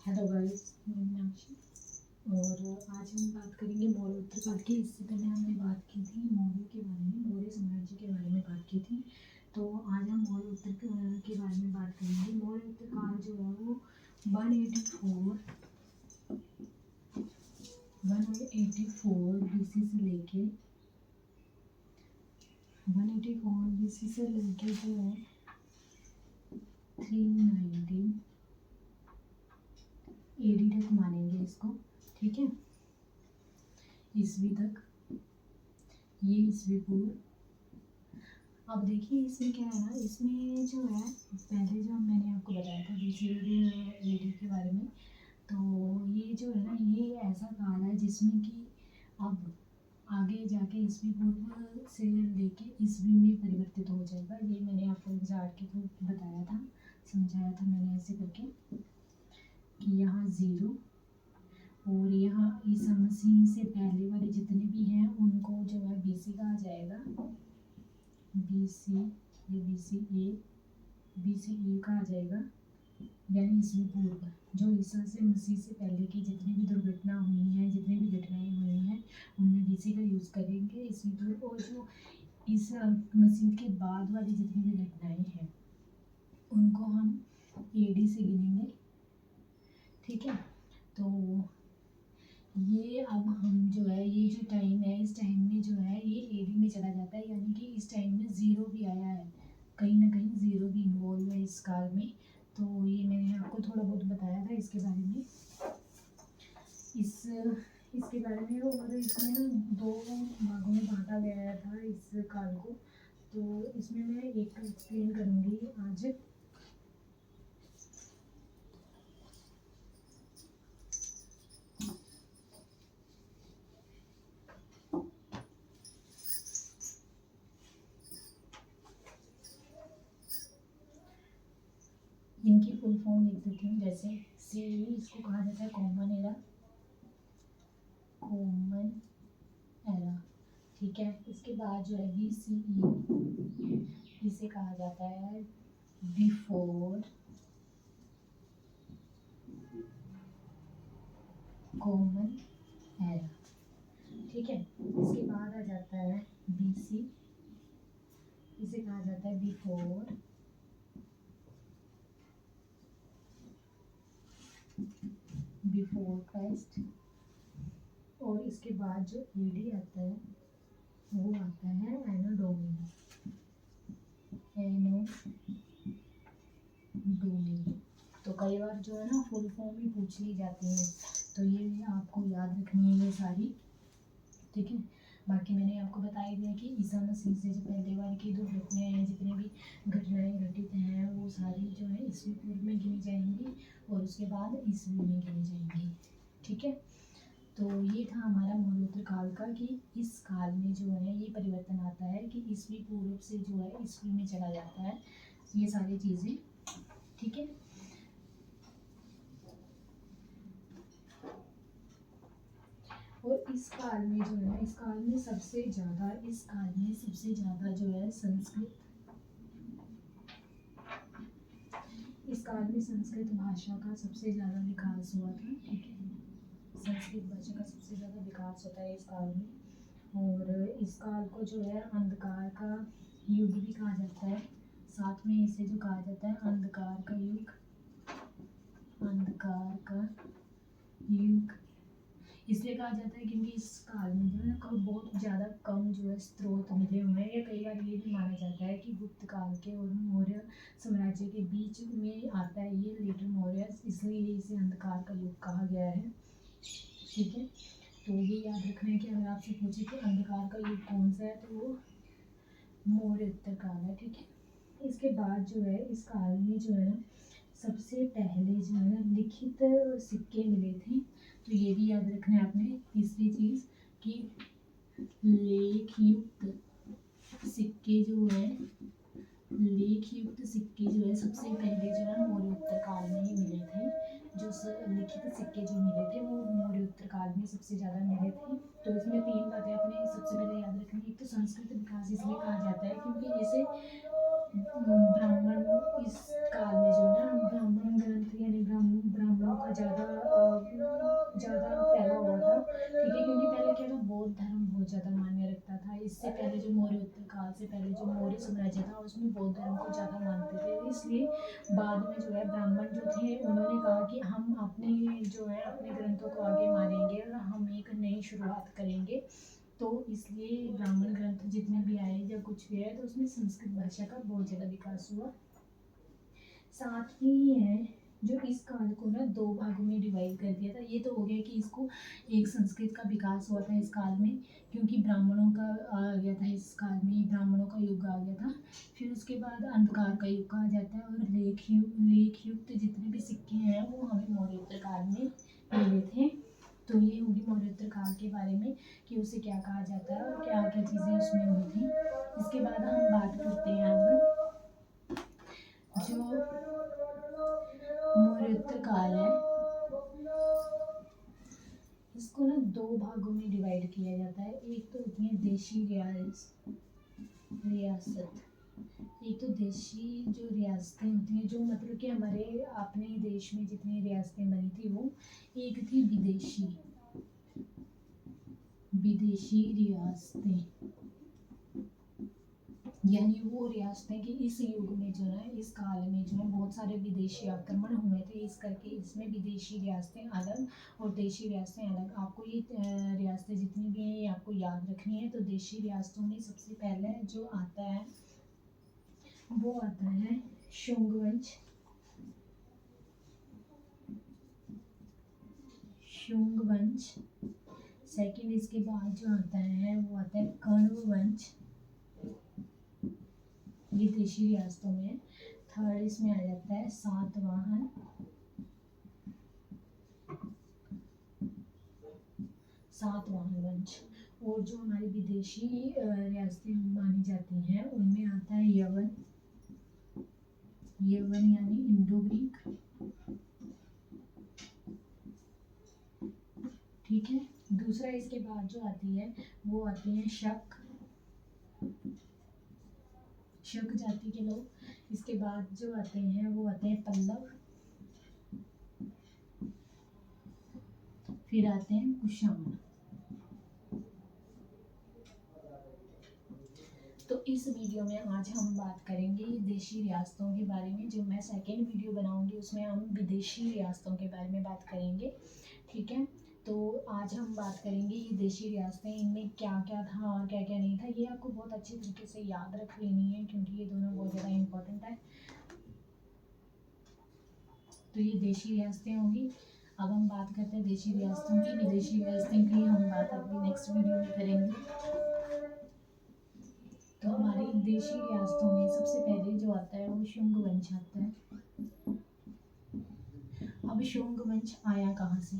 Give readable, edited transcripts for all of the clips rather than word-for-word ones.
Hello guys, मैं मीनाक्षी। और आज हम बात करेंगे मौर्य उत्तरकाल की। इससे पहले हमने बात की थी मौर्य के बारे में, मौर्य साम्राज्य के बारे में बात की थी। तो आज हम मौर्य उत्तरकाल के बारे में बात करेंगे। मौर्य उत्तरकाल जो है वो 184 बीसी से लेके 184 बीसी से लेके जो है 390 एडी तक मानेंगे इसको, ठीक है, ईस्वी तक। ये ईस्वी पूर्व। अब देखिए इसमें क्या है ना, इसमें जो है पहले जो मैंने आपको बताया था बीसी एडी के बारे में, तो ये जो है ना ये ऐसा काल है जिसमें कि अब आगे जाके ईस्वी पूर्व से लेके ईस्वी में परिवर्तित हो जाएगा। ये मैंने आपको एक चार्ट के थ्रू बताया था, समझाया था मैंने ऐसे करके कि यहाँ 0 और यहाँ ईसा मसीह से पहले वाले जितने भी हैं उनको जो है बीसी कहा जाएगा। बीसी, ये बीसी ए कहा जाएगा, यानी ईस्वी पूर्व। जो ईसा से मसीह से पहले की जितनी भी दुर्घटना हुई हैं, जितनी भी घटनाएं हुई हैं, उनमें बीसी का यूज़ करेंगे, ईस्वी पूर्व। और जो ईसा मसीह के बाद वाली जितनी भी घटनाएं हैं उनको हम एडी से गिनेंगे, ठीक है। तो ये अब हम जो है ये जो टाइम है, इस टाइम में जो है ये एडी में चला जाता है, यानी कि इस टाइम में 0 भी आया है, कहीं ना कहीं 0 भी इन्वॉल्व है इस काल में। तो ये मैंने आपको थोड़ा बहुत बताया था इसके बारे में, इसके बारे में। और इसमें ना 2 भागों में बांटा गया था इस काल को, तो इसमें मैं एक एक्सप्लेन करूँगी आज। इनकी फुल फॉर्म लिख देती हूँ, जैसे सी, इसको कहा जाता है कॉमन एरा, ठीक है। इसके बाद जो है BCE, इसे कहा जाता है बिफोर कॉमन एरा, ठीक है। इसके बाद आ जाता है BC, इसे कहा जाता है बिफोर क्राइस्ट। और इसके बाद जो एडी आता है वो आता है एनो डोमिनी। तो कई बार जो है ना फुल फॉर्म ही पूछ ली जाती है, तो ये भी आपको याद रखनी है ये सारी, ठीक है। बाकी मैंने आपको बता ही दिया कि ईसा मसीह से जो पहले वाली की दुर्घटनाएं हैं, जितनी भी घटनाएं घटित हैं, वो सारी जो है ईस्वी पूर्व में गिनी जाएंगी और उसके बाद ईस्वी में गिनी जाएंगी, ठीक है। तो ये था हमारा मौर्योत्तर काल का, कि इस काल में जो है ये परिवर्तन आता है कि ईस्वी पूर्व से जो है ईस्वी में चला जाता है, ये सारी चीज़ें, ठीक है। और इस काल में जो है, इस काल में सबसे ज़्यादा जो है संस्कृत, इस काल में संस्कृत भाषा का सबसे ज़्यादा विकास हुआ था, ठीक है। संस्कृत भाषा का सबसे ज़्यादा विकास होता है इस काल में। और इस काल को जो है अंधकार का युग भी कहा जाता है, साथ में इसे जो कहा जाता है अंधकार का युग इसलिए कहा जाता है क्योंकि इस काल में जो है बहुत ज़्यादा कम जो है स्रोत मिले हुए हैं। या कई बार ये भी माना जाता है कि गुप्त काल के और मौर्य साम्राज्य के बीच में आता है ये लेटर मौर्य, इसलिए इसे अंधकार का युग कहा गया है, ठीक है। तो ये याद रखना है कि अगर आपसे पूछे कि अंधकार का युग कौन सा है, तो वो मौर्य उत्तर काल है, ठीक है। इसके बाद जो है इस काल में जो है ना सबसे पहले जो है ना लिखित सिक्के मिले थे, तो ये भी याद रखना है आपने। तीसरी चीज़ कि लेखयुक्त सिक्के जो है सबसे पहले जो है मौर्य उत्तर काल में ही मिले थे। जो लिखित सिक्के जो मिले थे वो मौर्य उत्तर काल में सबसे ज़्यादा मिले थे। तो इसमें 3 बातें आपने सबसे पहले याद रखनी है। एक तो संस्कृत विकास इसलिए कहा जाता है क्योंकि इसे ब्राह्मण, इस काल में जो है ना ब्राह्मण ग्रंथ यानी ब्राह्मणों का ज़्यादा फैला हुआ था, ठीक है, क्योंकि पहले क्या था, बौद्ध धर्म बहुत ज़्यादा मान्य रखता था। इससे पहले जो मौर्य उत्तर काल से पहले जो मौर्य साम्राज्य था उसमें बौद्ध धर्म को ज़्यादा मानते थे, इसलिए बाद में जो है ब्राह्मण जो थे उन्होंने कहा कि हम अपने जो है अपने ग्रंथों को आगे मानेंगे और हम एक नई शुरुआत करेंगे। तो इसलिए ब्राह्मण ग्रंथ जितने भी आए या कुछ भी आए तो उसमें संस्कृत भाषा का बहुत ज़्यादा विकास हुआ। साथ ही है जो इस काल को ना दो भागों में डिवाइड कर दिया था। ये तो हो गया कि इसको एक संस्कृत का विकास हुआ था इस काल में, क्योंकि ब्राह्मणों का आ गया था, इस काल में ब्राह्मणों का युग आ गया था। फिर उसके बाद अंधकार का युग कहा जाता है, और लेख युक्त जितने भी सिक्के हैं वो हमें मौर्योत्तर काल में मिले थे। तो ये होगी मौर्योत्तर काल के बारे में कि उसे क्या कहा जाता है और क्या क्या चीज़ें उसमें हुई थी। इसके बाद हम बात करते हैं अब जो मौर्योत्तर काल है, इसको ना दो भागों में डिवाइड किया जाता है। एक तो होती है देशी रियासत, एक तो देशी जो रियासतें होती हैं, जो मतलब कि हमारे अपने देश में जितनी रियासतें बनी थी वो, एक थी विदेशी रियासतें, यानी वो रियासतें कि इस युग में जो है, इस काल में जो है बहुत सारे विदेशी आक्रमण हुए थे, इस करके इसमें विदेशी रियासतें अलग और देशी रियासतें अलग। आपको ये रियासतें जितनी भी हैं ये आपको याद रखनी है। तो देशी रियासतों में सबसे पहले जो आता है वो आता है शुंग वंश। सेकंड इसके बाद जो आता है वो आता है कण्व वंश, ये देशी रियासतों में। थर्ड इसमें आ जाता है सातवाहन वंश। और जो हमारी विदेशी रियासतें मानी जाती हैं उनमें आता है यवन यानी इंडो ग्रीक, ठीक है। दूसरा इसके बाद जो आती है वो आते हैं शक जाति के लोग। इसके बाद जो आते हैं वो आते हैं पल्लव, फिर आते हैं कुषाण। तो इस वीडियो में आज हम बात करेंगे देशी रियासतों के बारे में। जो मैं सेकेंड वीडियो बनाऊंगी उसमें हम विदेशी रियासतों के बारे में बात करेंगे, ठीक है। तो आज हम बात करेंगे ये देशी रियासतें, इनमें क्या क्या था और क्या क्या नहीं था। ये आपको बहुत अच्छी तरीके से याद रख लेनी है क्योंकि ये दोनों बहुत ज़्यादा इम्पोर्टेंट है। तो ये देशी रियासतें होंगी। अब हम बात करते हैं देशी रियासतों की। विदेशी रियासतें की हम बात अपनी नेक्स्ट वीडियो में करेंगे। तो हमारी देशी रियासतों में सबसे पहले जो आता है वो शुंग वंश आता है। अब शुंग वंश आया कहाँ से,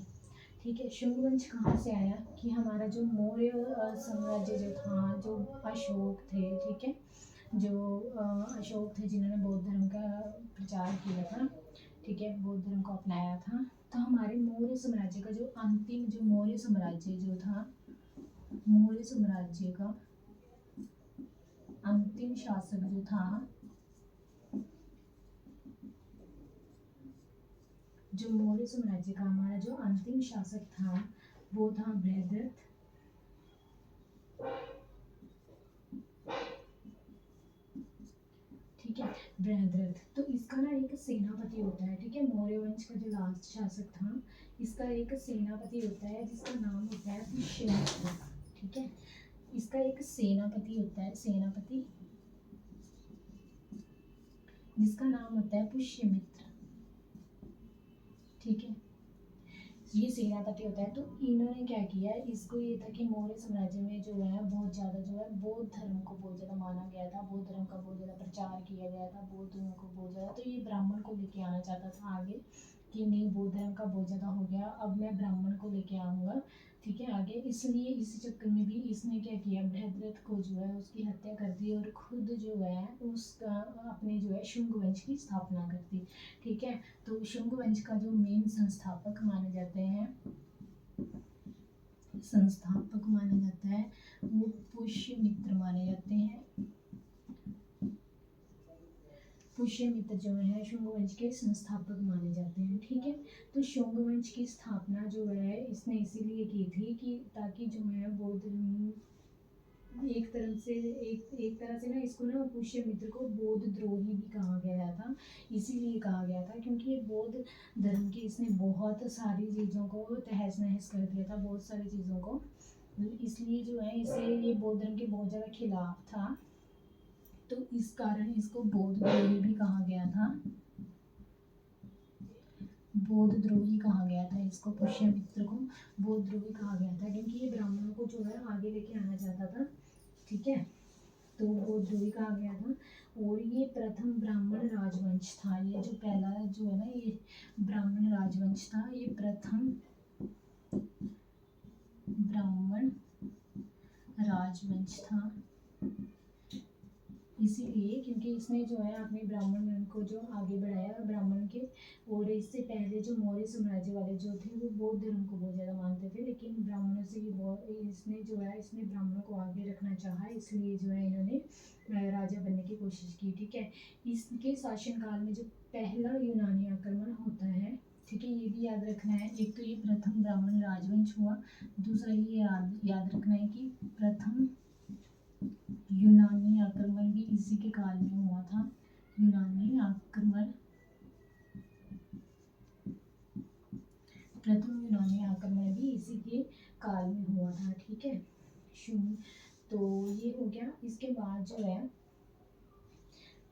ठीक है। शुंग वंश कहाँ से आया कि हमारा जो मौर्य साम्राज्य जो था, जो अशोक थे, ठीक है, जो अशोक थे जिन्होंने बौद्ध धर्म का प्रचार किया था, ठीक है, बौद्ध धर्म को अपनाया था। तो हमारे मौर्य साम्राज्य का जो अंतिम जो मौर्य साम्राज्य जो था, मौर्य साम्राज्य का अंतिम शासक जो था, जो मौर्य साम्राज्य का हमारा जो अंतिम शासक था वो था बृहद्रथ, ठीक है, बृहद्रथ। तो इसका ना एक सेनापति होता है, ठीक है। मौर्य वंश का जो लास्ट शासक था इसका एक सेनापति होता है जिसका नाम होता है पुष्यमित्र, ठीक है। इसका एक सेनापति होता है, जिसका नाम होता है पुष्यमित्र, ठीक है। ये सेनापति होता है। तो इन्होंने क्या किया, इसको ये था कि मौर्य साम्राज्य में जो है बहुत ज़्यादा जो है बौद्ध धर्म को बहुत ज़्यादा माना गया था, बौद्ध धर्म का बहुत ज़्यादा प्रचार किया गया था, बौद्ध धर्म को बहुत ज़्यादा। तो ये ब्राह्मण को लेके आना चाहता था आगे कि नहीं, बौद्ध धर्म का बहुत ज़्यादा हो गया, अब मैं ब्राह्मण को लेके आऊँगा, ठीक है, आगे। इसलिए इस चक्कर में भी इसने क्या किया, बृहद्रथ को जो है उसकी हत्या कर दी और खुद जो है उसका अपने जो है शुंग वंश की स्थापना कर दी, ठीक है। तो शुंग वंश का जो मेन संस्थापक माने जाते हैं वो पुष्यमित्र माने जाते हैं। पुष्यमित्र जो है शुंग वंश के संस्थापक माने जाते हैं। ठीक है, तो शुंग वंश की स्थापना जो है इसने इसीलिए की थी कि ताकि जो है बौद्ध एक तरह से ना इसको ना पुष्यमित्र को बौद्ध द्रोही भी कहा गया था। इसीलिए कहा गया था क्योंकि ये बौद्ध धर्म की इसने बहुत सारी चीज़ों को तहस नहस कर दिया था, बहुत सारी चीज़ों को। इसलिए जो है इसे ये बौद्ध धर्म के बहुत ज़्यादा खिलाफ था, तो इस कारण इसको बौद्ध द्रोही भी कहा गया था। बौद्ध द्रोही कहा गया था इसको, पुष्यमित्र को बौद्ध द्रोही कहा गया था क्योंकि ये ब्राह्मणों को जो है आगे लेके आना चाहता था। ठीक है, तो बौद्ध द्रोही कहा गया था। और ये प्रथम ब्राह्मण राजवंश था। ये जो पहला जो है ना ये ब्राह्मण राजवंश था, ये प्रथम ब्राह्मण राजवंश था। इसीलिए क्योंकि इसने जो है अपने ब्राह्मण को जो आगे बढ़ाया ब्राह्मण के। और इससे पहले जो मौर्य साम्राज्य वाले जो थे वो बौद्ध धर्म को बहुत ज़्यादा मानते थे, लेकिन ब्राह्मणों से इसने ब्राह्मणों को आगे रखना चाहा, इसलिए जो है इन्होंने राजा बनने की कोशिश की। ठीक है, इसके शासनकाल में जो पहला यूनानी आक्रमण होता है, ठीक है, ये भी याद रखना है। एक तो ये प्रथम ब्राह्मण राजवंश हुआ, दूसरा ये याद रखना है कि प्रथम यूनानी आक्रमण भी इसी के काल में हुआ था। यूनानी आक्रमण, प्रथम यूनानी आक्रमण भी इसी के काल में हुआ था। ठीक है, तो ये हो गया। इसके बाद जो है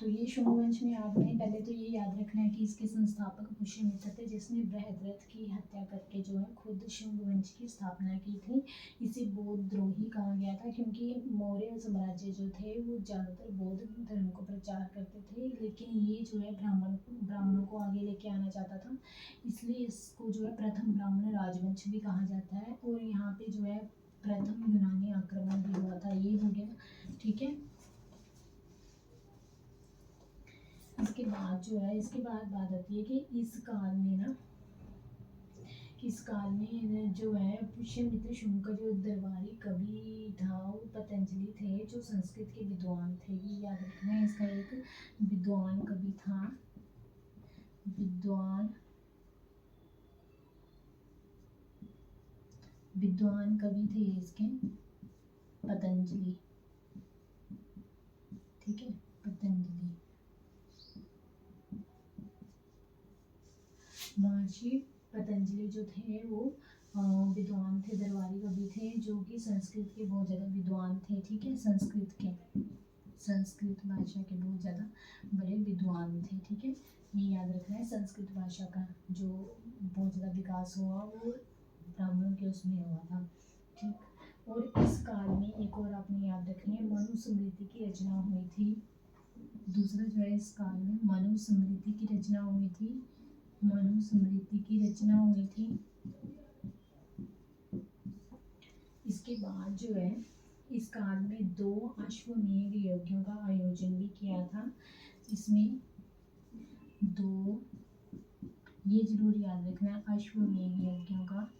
तो ये शुंग वंश में आपने पहले तो ये याद रखना है कि इसके संस्थापक पुष्यमित्र थे, जिसने बृहद्रथ की हत्या करके जो है खुद शुंग वंश की स्थापना की थी। इसे बौद्ध द्रोही कहा गया था क्योंकि मौर्य साम्राज्य जो थे वो ज़्यादातर बौद्ध धर्म को प्रचार करते थे, लेकिन ये जो है ब्राह्मणों को आगे लेके आना चाहता था, इसलिए इसको जो है प्रथम ब्राह्मण राजवंश भी कहा जाता है। और यहाँ पे जो है प्रथम यूनानी आक्रमण भी हुआ था। ये हो गया। ठीक है, इसके बाद जो है बात आती है कि इस काल में जो है पुष्यमित्र शुंग का जो दरबारी कवि था वो पतंजलि थे, जो संस्कृत के विद्वान थे। ये याद रखना है, इसका एक विद्वान कवि था, विद्वान कवि थे इसके पतंजलि। ठीक है, पतंजलि महर्षि पतंजलि जो थे वो विद्वान थे, दरबारी कवि थे, जो कि संस्कृत के बहुत ज़्यादा विद्वान थे। ठीक है, संस्कृत भाषा के बहुत ज़्यादा बड़े विद्वान थे। ठीक है, ये याद रखना है। संस्कृत भाषा का जो बहुत ज़्यादा विकास हुआ वो ब्राह्मणों के उसमें हुआ था। ठीक, और इस काल में एक और आपने याद रखनी है, मनुस्मृति की रचना हुई थी। दूसरा जो है इस काल में मनुस्मृति की रचना हुई थी। इसके बाद जो है इस काल में 2 अश्वमेध यज्ञों का आयोजन भी किया था। इसमें 2, ये जरूर याद रखना, अश्वमेध यज्ञों का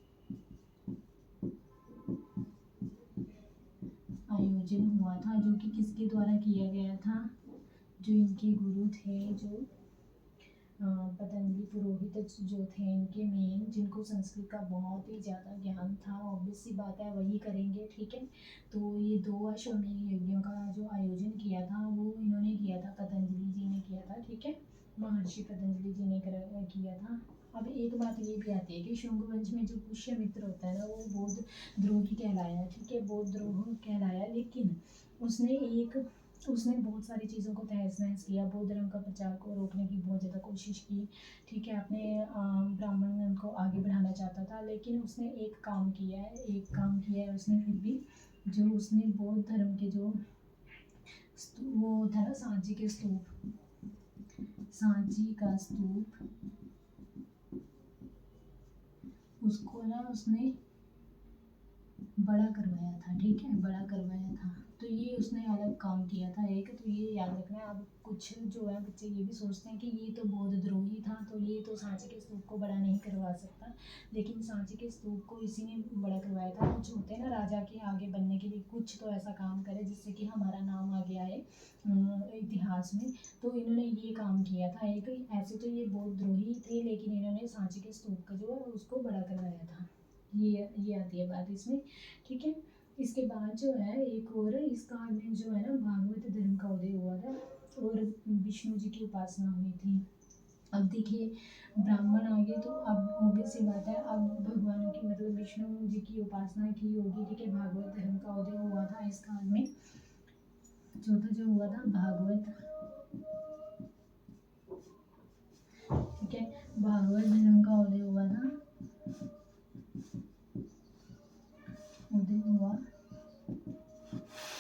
आयोजन हुआ था, जो कि किसके द्वारा किया गया था, जो इनके गुरु थे, जो पतंजलि पुरोहित जो थे इनके मेन, जिनको संस्कृत का बहुत ही ज़्यादा ज्ञान था, ऑब्वियस सी बात है वही करेंगे। ठीक है, तो ये 2 अश्वमेध यज्ञों का जो आयोजन किया था वो इन्होंने किया था, पतंजलि जी ने किया था। ठीक है, महर्षि पतंजलि जी ने किया था। अब एक बात ये भी आती है कि शुंग वंश में जो पुष्यमित्र होता है ना वो बौद्ध द्रोही कहलाया। ठीक है, बौद्ध द्रोह कहलाया, लेकिन उसने बहुत सारी चीज़ों को तहस नहस किया, बौद्ध धर्म का प्रचार को रोकने की बहुत ज़्यादा कोशिश की। ठीक है, अपने ब्राह्मण को आगे बढ़ाना चाहता था, लेकिन उसने एक काम किया है उसने फिर भी, जो उसने बौद्ध धर्म के जो वो था ना सांची का स्तूप, उसको ना उसने बड़ा करवाया था। ठीक है, बड़ा करवाया था, तो ये उसने अलग काम किया था एक, तो ये याद रखना है। अब कुछ जो है बच्चे ये भी सोचते हैं कि ये तो बौद्धद्रोही था, तो ये तो सांची के स्तूप को बड़ा नहीं करवा सकता, लेकिन सांची के स्तूप को इसी ने बड़ा करवाया था। कुछ होते हैं ना राजा के आगे बनने के लिए, कुछ तो ऐसा काम करे जिससे कि हमारा नाम आगे आए इतिहास में, तो इन्होंने ये काम किया था एक। ऐसे तो ये बौद्धद्रोही थे, लेकिन इन्होंने सांची के स्तूप का जो है उसको बड़ा करवाया था। ये आती है बात इसमें, ठीक है। इसके बाद जो है एक और इस काल में जो है ना भागवत धर्म का उदय हुआ था और विष्णु जी की उपासना हुई थी। अब देखिए ब्राह्मण आ गए, तो अब ऑब्वियस सी बात है, अब भगवानों की मतलब विष्णु जी की उपासना की होगी, ठीक है। भागवत धर्म का उदय हुआ था इस काल में। चौथा जो हुआ था भागवत, ठीक है, भागवत धर्म का उदय हुआ था,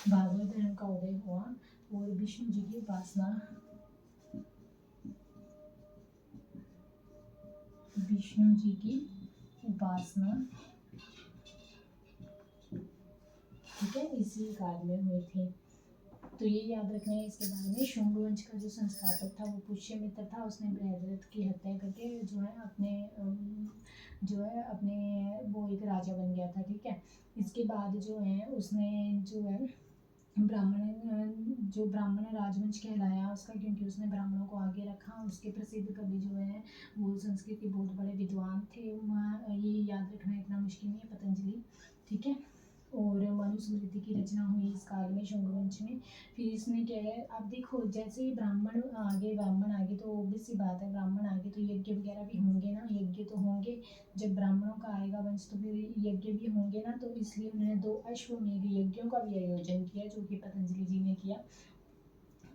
भागवत धर्म का उदय हुआ और विष्णु जी की उपासना, विष्णु जी की उपासना, ठीक है, इसी काल में हुई थी। तो ये याद रखना है इसके बारे में। शुंग वंश का जो संस्थापक था वो पुष्यमित्र था। उसने बृहद्रथ की हत्या करके जो है अपने वो एक राजा बन गया था, ठीक है। इसके बाद जो है उसने जो है ब्राह्मण राजवंश कहलाया उसका, क्योंकि उसने ब्राह्मणों को आगे रखा। उसके प्रसिद्ध कवि जो है वो संस्कृत के बहुत बड़े विद्वान थे। ये याद रखना इतना मुश्किल नहीं है, पतंजलि, ठीक है। और मनुस्मृति की रचना हुई इस काल में शुंग वंश में। फिर इसमें क्या है, अब देखो जैसे ही ब्राह्मण आगे तो ऑब्वियस सी बात है, ब्राह्मण आगे तो यज्ञ वगैरह भी होंगे ना, यज्ञ तो होंगे। जब ब्राह्मणों का आएगा वंश तो फिर यज्ञ भी होंगे ना, तो इसलिए उन्होंने 2 अश्वमेध यज्ञों का भी आयोजन किया, जो कि पतंजलि जी ने किया।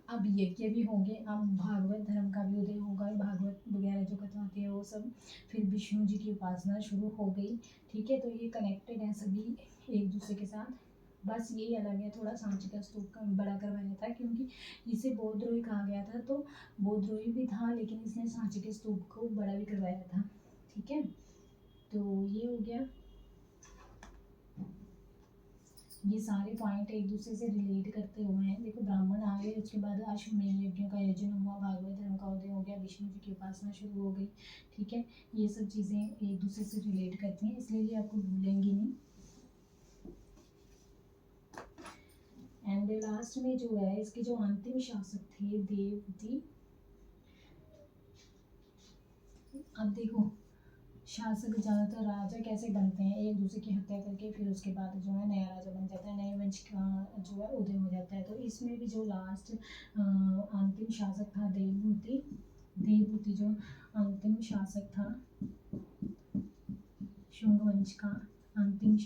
अब यज्ञ भी होंगे, अब भागवत धर्म का भी उदय होगा, भागवत वगैरह जो कथा होती है वो सब। फिर विष्णु जी की उपासना शुरू हो गई, ठीक है। तो ये कनेक्टेड है सभी एक दूसरे के साथ। बस यही अलग है, थोड़ा सांची का स्तूप का बड़ा करवाया था, क्योंकि इसे बौद्धद्रोही कहा गया था, तो बौद्धद्रोही भी था, लेकिन इसने सांची के स्तूप को बड़ा भी करवाया था, ठीक है। तो ये हो गया, ये सारे पॉइंट एक दूसरे से रिलेट करते हुए हैं। देखो ब्राह्मण आ गए, उसके बाद अश्वमेध यज्ञों का आयोजन हुआ, भागवत धर्म का उदय हो गया, विष्णु जी की उपासना शुरू हो गई, ठीक है। ये सब चीज़ें एक दूसरे से रिलेट करती हैं, इसलिए ये आपको भूलेंगी नहीं। एंड लास्ट में जो है इसके जो अंतिम शासक थे देवहूति। अब देखो शासक ज़्यादातर राजा कैसे बनते हैं, एक दूसरे की हत्या करके फिर उसके बाद जो है नया राजा बन जाता है, नए वंश का जो है उदय हो जाता है। तो इसमें भी जो लास्ट अंतिम शासक था देवहूति जो अंतिम शासक था शुंग वंश का अंतिम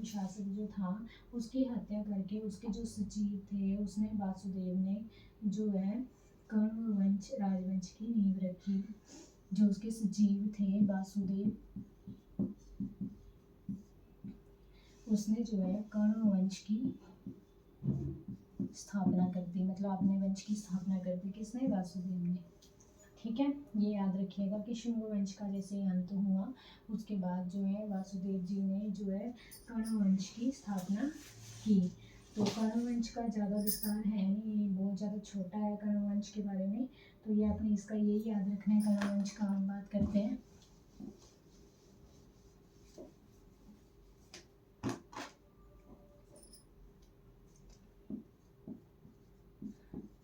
शासक जो था, उसकी हत्या करके उसके जो सचिव थे उसने वासुदेव ने जो है कर्ण वंश राजवंश की नींव रखी। जो उसके सचिव थे वासुदेव, उसने जो है कर्ण वंश की स्थापना कर दी, मतलब अपने वंश की स्थापना कर दी। किसने? वासुदेव ने, ठीक है। ये याद रखिएगा कि शुंग वंश का जैसे अंत हुआ उसके बाद जो है वासुदेव जी ने जो है कर्ण वंश की स्थापना की। तो कर्ण वंश का ज़्यादा विस्तार है नहीं, ये बहुत ज़्यादा छोटा है कर्ण वंश के बारे में, तो ये आपने इसका यही याद रखना है। कर्ण वंश का हम बात करते हैं।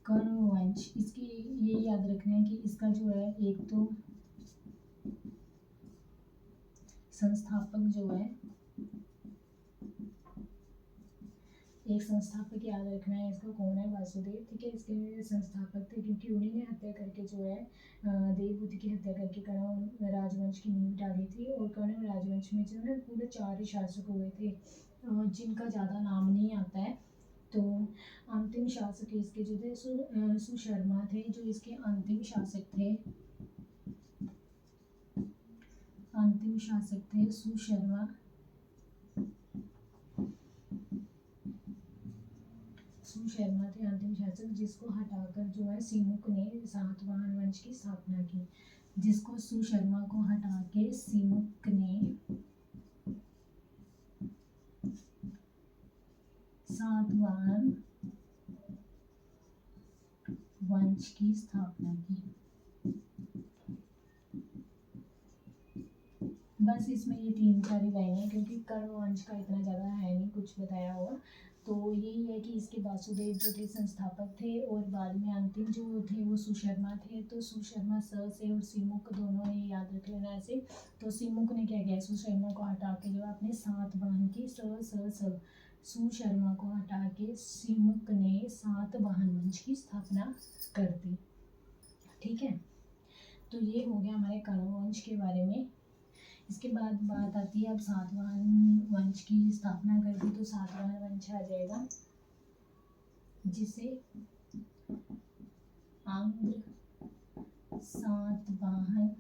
कर्ण वंश, इसकी ये याद रखना है कि इसका जो है एक तो संस्थापक जो है, एक संस्थापक याद रखना है इसको, कौन है? वासुदेव, ठीक है। इसके संस्थापक थे, क्योंकि उन्हीं ने हत्या करके जो है देवहूति की हत्या करके कर्ण राजवंश की नींव डाली थी। और कर्ण राजवंश में जो है पूरे 4 ही शासक हुए थे, जिनका ज़्यादा नाम नहीं आता है। तो अंतिम शासक इसके जो थे सुशर्मा थे, जो इसके अंतिम शासक थे। अंतिम शासक थे सुशर्मा। सुशर्मा थे अंतिम शासक, जिसको हटाकर जो है सिमुक ने सातवाहन वंश की स्थापना की। जिसको सुशर्मा को हटा के सिमुक ने सातवाहन वंश की स्थापना की। बस इसमें ये 3-4 ही लाइनें, क्योंकि कर्ण वंश का इतना ज़्यादा है नहीं कुछ बताया हुआ। तो यही है कि इसके वासुदेव जो थे संस्थापक थे, और बाद में अंतिम जो थे वो सुशर्मा थे। तो सुशर्मा स से और सीमुख दोनों ने याद रख लेना ऐसे। तो सीमुख ने क्या किया, सुशर्मा को हटा के जो अपने सातवाहन की सुशर्मा को हटा के सीमुख ने सातवाहन वंश की स्थापना कर दी। ठीक है, तो ये हो गया हमारे कर्ण वंश के बारे में। इसके बाद बात आती है अब सातवाहन वंश की स्थापना कर दी, तो सातवाहन वंश आ जाएगा जिसे आंध्र सातवाहन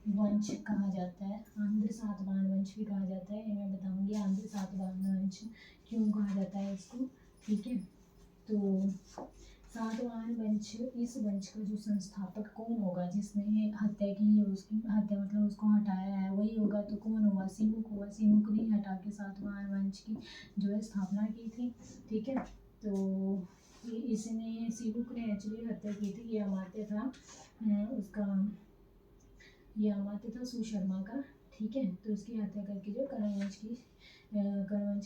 वंश कहा जाता है। आंध्र सातवाहन वंश भी कहा जाता है, मैं बताऊंगी आंध्र सातवाहन वंश क्यों कहा जाता है इसको। ठीक है, तो सातवाहन वंश, इस वंश का जो संस्थापक कौन होगा, जिसने हत्या की है, उसकी हत्या मतलब उसको हटाया है, वही होगा। तो कौन होगा, सीमुख होगा। सीमुख ने हटा के सातवाहन वंश की जो है स्थापना की थी। ठीक है, तो इसने सीमुख ने एक्चुअली हत्या की थी। ये अमात्य था उसका, ये अमात्य था सुशर्मा का। ठीक है, तो इसकी हत्या करके जो कर्ण वंश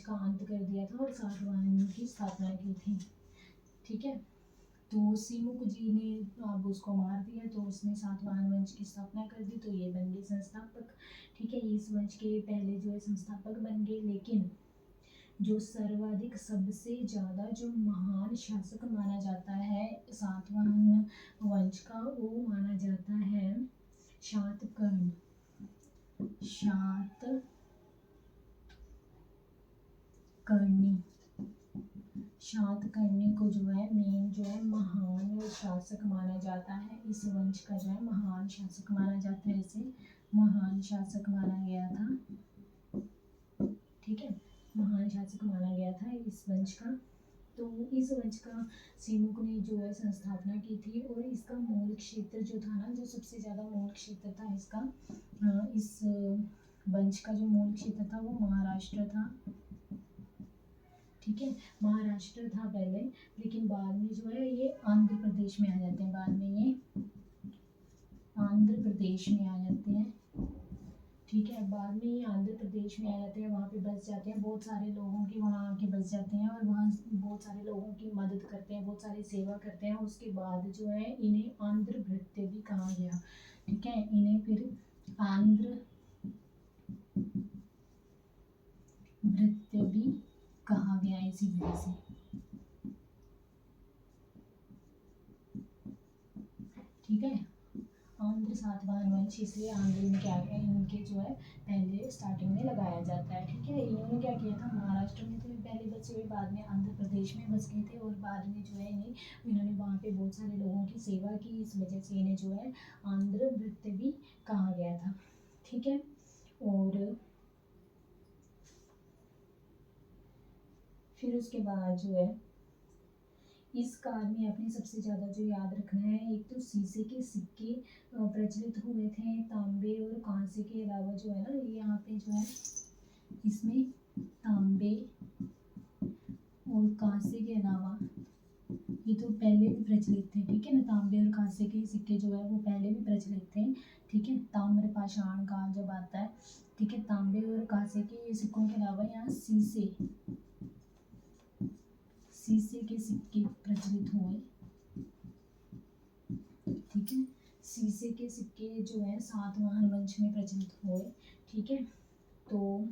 का अंत कर दिया था और सातवाहन की स्थापना की थी। ठीक है, तो सीमुख जी ने अब उसको मार दिया, तो उसने सातवाहन वंश की स्थापना कर दी, तो ये बन गए संस्थापक। ठीक है, इस वंश के पहले जो है संस्थापक बन गए। लेकिन जो सर्वाधिक सबसे ज़्यादा जो महान शासक माना जाता है सातवाहन वंश का, वो माना जाता है शातकर्णी। शातकर्णी को जो है मेन जो है महान शासक माना जाता है। इस वंश का जो है महान शासक माना जाता है, इसे महान शासक माना गया था। ठीक है, महान शासक माना गया था इस वंश का। तो इस वंश का सीमुख ने जो है संस्थापना की थी, और इसका मूल क्षेत्र जो था ना, जो सबसे ज़्यादा मूल क्षेत्र था इसका, इस वंश का जो मूल क्षेत्र था वो महाराष्ट्र था। ठीक है, महाराष्ट्र था पहले, लेकिन बाद में जो है ये आंध्र प्रदेश में आ जाते हैं। बाद में ये आंध्र प्रदेश में आ जाते हैं। ठीक है, बाद में ये आंध्र प्रदेश में आ जाते हैं, वहाँ पे बस जाते हैं। बहुत सारे लोगों की वहाँ आके बस जाते हैं, और वहाँ बहुत सारे लोगों की मदद करते हैं, बहुत सारी सेवा करते हैं। उसके बाद जो है इन्हें आंध्र भृत्य भी कहा गया। ठीक है, इन्हें फिर आंध्र भृत्य भी कहा गया इसी वजह से। ठीक है, आंध्र सातवाहन वंश, इसलिए आंध्र इनके आगे इनके जो है पहले स्टार्टिंग में लगाया जाता है। ठीक है, इन्होंने क्या किया था, महाराष्ट्र में थे पहले बसे हुए, बाद में आंध्र प्रदेश में बस गए थे, और बाद में जो है इन्होंने वहाँ पे बहुत सारे लोगों की सेवा की, इस वजह से इन्हें जो है आंध्र भृत्य भी कहा गया था। ठीक है, और फिर उसके बाद जो है इस काल में अपने सबसे ज़्यादा जो याद रखना है, एक तो शीशे के सिक्के प्रचलित हुए थे, तांबे और कांसे के अलावा जो है ना, ये यहाँ पे जो है इसमें तांबे और कांसे के अलावा ये तो पहले भी प्रचलित थे। ठीक है ना, तांबे और कांसे के सिक्के जो है वो पहले भी प्रचलित थे। ठीक है, ताम्र पाषाण काल जब आता है, ठीक है, तांबे और कांसे के सिक्कों के अलावा यहाँ शीशे के सिक्के प्रचलित हुए। ठीक है, शीशे के सिक्के जो है सातवाहन वंश में प्रचलित हुए। ठीक है, तो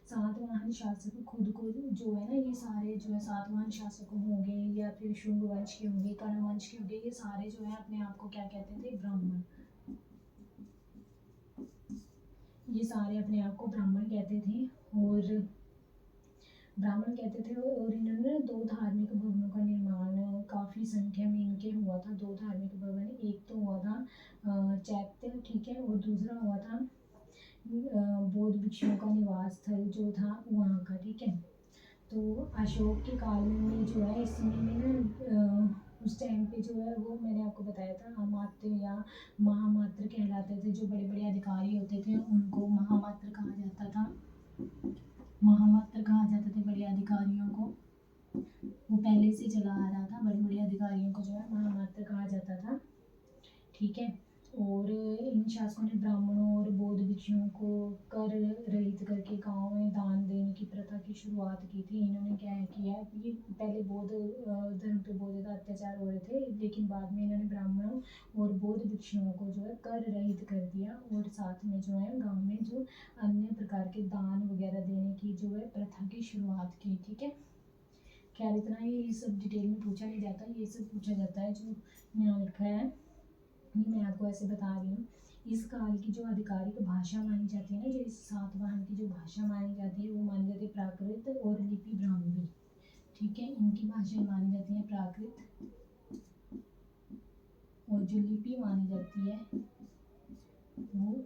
सातवाहन शासक खुद को जो है ना, ये सारे जो है सातवाहन शासक होंगे या फिर शुंग वंश के होंगे, कर्ण वंश के होंगे, ये सारे जो है अपने आप को क्या कहते थे, ब्राह्मण। ये सारे अपने आप को ब्राह्मण कहते थे, और ब्राह्मण कहते थे। और इन्होंने 2 धार्मिक भवनों का निर्माण काफ़ी संख्या में इनके हुआ था। 2 धार्मिक भवन, एक तो हुआ था चैत्य, ठीक है, और दूसरा हुआ था बौद्ध भिक्षुओं का निवास स्थल जो था वहाँ का। ठीक है, तो अशोक के काल में जो है इस समय में ना उस टाइम पे जो है वो मैंने आपको बताया था, अमात्य या महामात्र कहलाते थे। जो बड़े बड़े अधिकारी होते थे उनको महामात्र कहा जाता था, महामात्र कहा जाता था, बड़े बड़े अधिकारियों को, वो पहले से चला आ रहा था, बड़े बड़े अधिकारियों को जो है महामात्र कहा जाता था, ठीक है। और इन शासकों ने ब्राह्मणों और बौद्ध भिक्षुओं को कर रहित करके गांव में दान देने की प्रथा की शुरुआत की थी। इन्होंने क्या किया, ये पहले बौद्ध धर्म पे बहुत ज़्यादा अत्याचार हो रहे थे, लेकिन बाद में इन्होंने ब्राह्मणों और बौद्ध भिक्षुओं को जो है कर रहित कर दिया, और साथ में जो है गांव में जो अन्य प्रकार के दान वगैरह देने की जो है प्रथा की शुरुआत की, ठीक है। खैर इतना ये सब डिटेल में पूछा नहीं जाता, ये सब पूछा जाता है जो यहाँ लिखा है, ये मैं आपको ऐसे बता रही हूँ। इस काल की जो आधिकारिक भाषा मानी जाती है ना, जो इस सातवाहन की जो भाषा मानी जाती है, वो मानी जाती है प्राकृत और लिपि ब्राह्मी, ठीक है। इनकी भाषाएं मानी जाती हैं प्राकृत, और जो लिपि मानी जाती है वो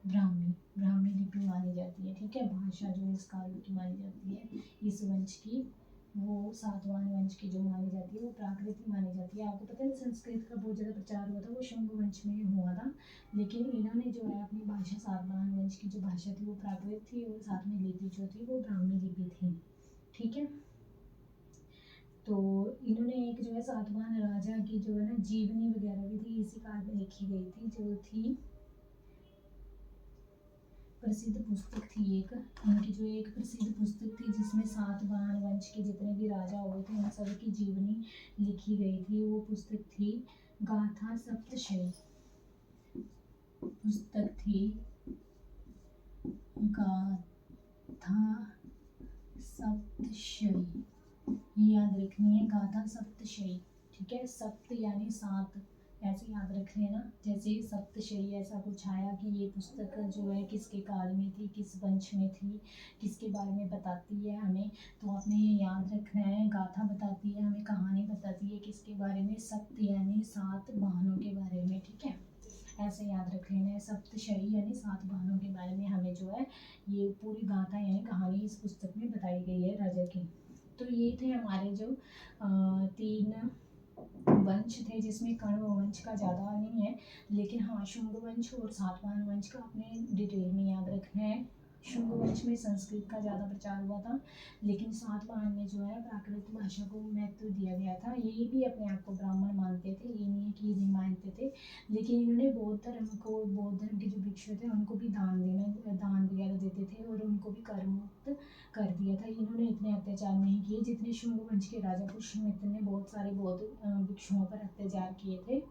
ब्राह्मी लिपि मानी जाती है, ठीक है। भाषा जो इस काल की मानी जाती है इस वंश की, वो सातवाहन वंश की जो मानी जाती है वो प्राकृत मानी जाती है। आपको पता है संस्कृत का बहुत ज़्यादा प्रचार हुआ था, वो शुंग वंश में हुआ था, लेकिन इन्होंने जो है अपनी भाषा सातवाहन वंश की जो भाषा थी वो प्राकृत थी, और साथ में लिपि जो थी वो ब्राह्मी लिपि थी, ठीक है। तो इन्होंने एक जो है सातवाहन राजा की जो है ना जीवनी वगैरह भी थी, इसी काल में लिखी गई थी, जो थी प्रसिद्ध पुस्तक थी एक, इनकी जो एक प्रसिद्ध पुस्तक थी जिसमें सातवाहन वंश के जितने भी राजा हुए थे उन सब की जीवनी लिखी गई थी। वो पुस्तक थी गाथा सप्तशयी, पुस्तक थी गाथा सप्तशयी, याद रखनी है, गाथा सप्तशयी, ठीक है। सप्त यानी सात, ऐसे याद रख लेना, जैसे सप्तशयी ऐसा कुछ आया कि ये पुस्तक जो है किसके काल में थी, किस वंश में थी, किसके बारे में बताती है हमें, तो आपने ये याद रखना है। गाथा बताती है हमें, कहानी बताती है किसके बारे में, सप्त यानी सात वाहनों के बारे में, ठीक है, ऐसे याद रख लेना है। सप्तशयी यानी सात वाहनों के बारे में हमें जो है ये पूरी गाथा यानी कहानी इस पुस्तक में बताई गई है राजा की। तो ये थे हमारे जो 3 वंश थे, जिसमें कण्व वंश का ज़्यादा नहीं है, लेकिन हाँ शुंग वंश और सातवाहन वंश का अपने डिटेल में याद रखना है। शुंग वंश में संस्कृत का ज़्यादा प्रचार हुआ था, लेकिन सातवाहन में जो है प्राकृत भाषा को महत्व दिया गया था। ये भी अपने आप को ब्राह्मण मानते थे, ये नहीं है कि ये नहीं मानते थे, लेकिन इन्होंने बौद्ध धर्म के जो भिक्षु थे उनको भी दान वगैरह देते थे, और उनको भी कर मुक्त कर दिया था। इन्होंने इतने अत्याचार नहीं किए जितने शुंग वंश के राजा पुष्यमित्र ने बहुत सारे बौद्ध भिक्षुओं पर अत्याचार किए थे।